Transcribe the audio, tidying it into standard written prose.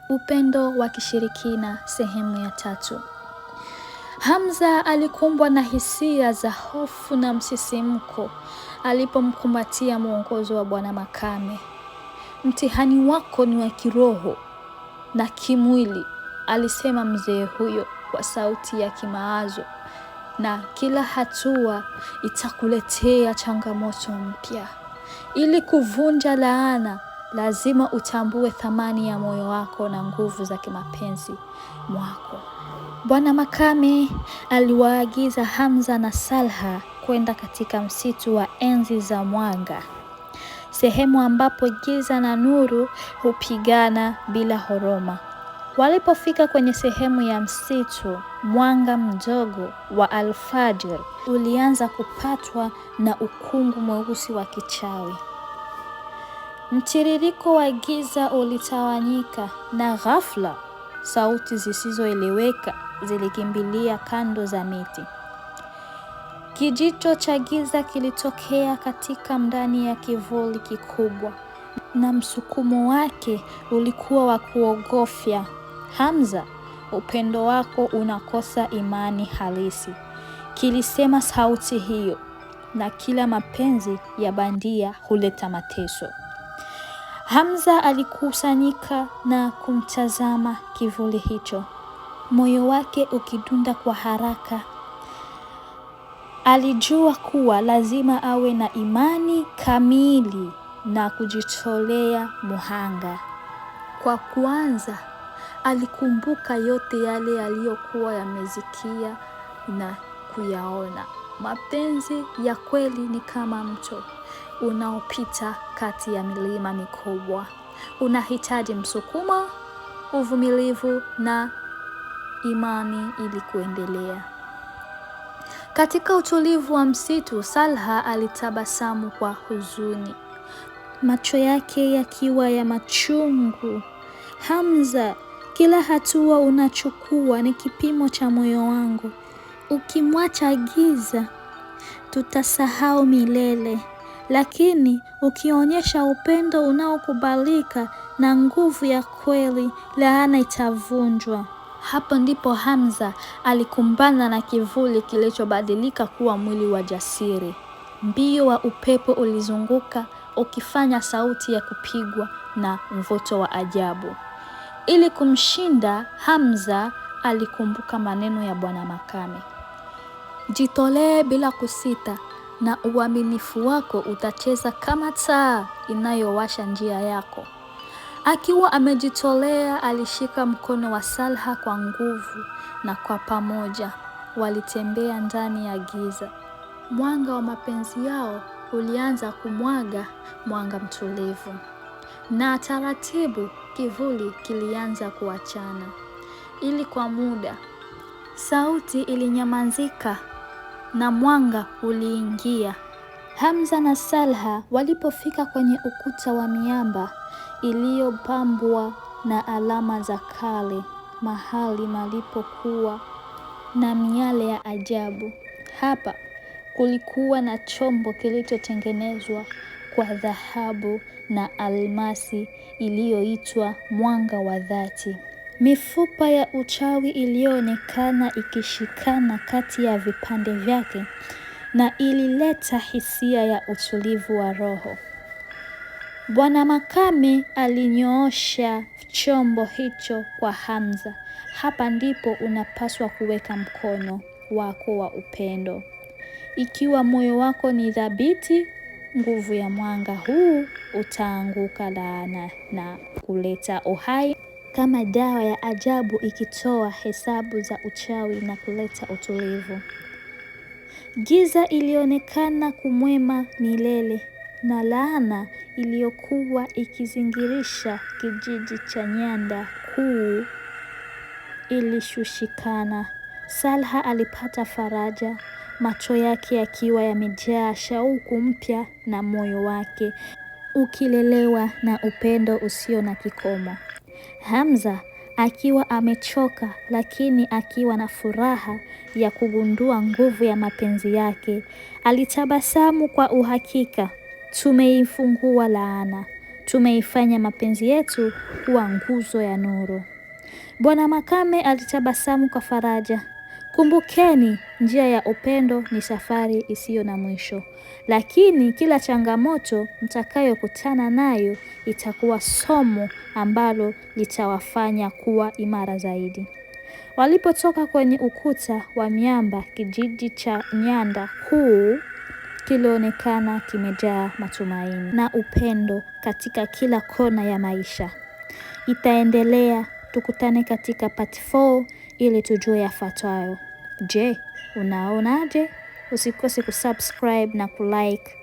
Upendo wa kishirikina sehemu ya 3. Hamza alikumbwa na hisia za hofu na msisimko alipomkumbatia mwongozo wa Bwana Makame. Mtihani wako ni wa kiroho na kimwili, alisema mzee huyo kwa sauti ya kimaazo, na kila hatua itakuletea changamoto mpya. Ili kuvunja laana, lazima utambue thamani ya moyo wako na nguvu za kimapenzi mwako. Bwana Makame aliwaagiza Hamza na Salha kwenda katika msitu wa enzi za mwanga, sehemu ambapo giza na nuru hupigana bila horoma. Walipofika kwenye sehemu ya msitu, mwanga mdogo wa alfajiri ulianza kupatwa na ukungu mweusi wa kichawi. Mtiririko wa giza ulitawanyika, na ghafla sauti zisizoeleweka zilikimbilia kando za miti. Kijito cha giza kilitokea katika ndani ya kivuli kikubwa, na msukumo wake ulikuwa wa kuogofya. Hamza, upendo wako unakosa imani halisi, kilisema sauti hiyo, na kila mapenzi ya bandia huleta mateso. Hamza alikusanyika na kumtazama kivuli hicho, moyo wake ukidunda kwa haraka. Alijua kuwa lazima awe na imani kamili na kujitolea muhanga. Kwa kwanza, alikumbuka yote yale aliyokuwa yamezikia na kuyaona. Mapenzi ya kweli ni kama mto unaopita kati ya milima mikubwa. Unahitaji msukumo, uvumilivu na imani ili kuendelea. Katika utulivu wa msitu, Salha alitabasamu kwa huzuni, macho yake yakiwa ya machungu. Hamza, kila hatua unachukua ni kipimo cha moyo wangu. Ukimwacha giza, tutasahau milele. Lakini ukionyesha upendo unaokubalika na nguvu ya kweli, laana itavunjwa. Hapo ndipo Hamza alikumbana na kivuli kilichobadilika kuwa mwili wa jasiri. Mbio wa upepo ulizunguka, ukifanya sauti ya kupigwa na mvuto wa ajabu. Ili kumshinda, Hamza alikumbuka maneno ya Bwana Makame: jitolee bila kusita, na uaminifu wako utacheza kama taa inayowasha njia yako. Akiwa amejitolea, alishika mkono wa Salha kwa nguvu, na kwa pamoja walitembea ndani ya giza. Mwanga wa mapenzi yao ulianza kumwaga mwanga mtulivu, na taratibu kivuli kilianza kuachana. Ili kwa muda sauti ilinyamazika na mwanga uliingia. Hamza na Salha walipofika kwenye ukuta wa miamba iliyopambwa na alama za kale, mahali malipokuwa na miale ya ajabu. Hapa kulikuwa na chombo kilichotengenezwa kwa dhahabu na almasi iliyoitwa mwanga wa dhati. Mifupa ya uchawi ilionekana ikishikana kati ya vipande vyake, na ilileta hisia ya utulivu wa roho. Bwana Makame alinyoosha chombo hicho kwa Hamza. Hapa ndipo unapaswa kuweka mkono wako wa upendo. Ikiwa moyo wako ni thabiti, nguvu ya mwanga huu utaanguka laana na kuleta uhai, kama dawa ya ajabu ikitoa hesabu za uchawi na kuleta utulivu. Giza ilionekana kumwema milele, na laana iliyokuwa ikizingirisha kijiji cha Nyanda Kuu ilishushikana. Salha alipata faraja, macho yake yakiwa yamejaa shauku mpya, na moyo wake ukilelewa na upendo usio na kikomo. Hamza akiwa amechoka, lakini akiwa na furaha ya kugundua nguvu ya mapenzi yake, alitabasamu kwa uhakika. Tumeifungua laana, tumeifanya mapenzi yetu kuwa nguzo ya nuru. Bwana Makame alitabasamu kwa faraja. Kumbukeni, njia ya upendo ni safari isiyo na mwisho, lakini kila changamoto mtakayokutana nayo itakuwa somo ambalo litawafanya kuwa imara zaidi. Walipotoka kwenye ukuta wa miamba, kijiji cha Nyanda Kuu kilionekana kimejaa matumaini na upendo katika kila kona ya maisha. Itaendelea. Tukutane katika part 4 ili tujue yafuatayo. Je, unaonaje? Usikose kusubscribe na kulike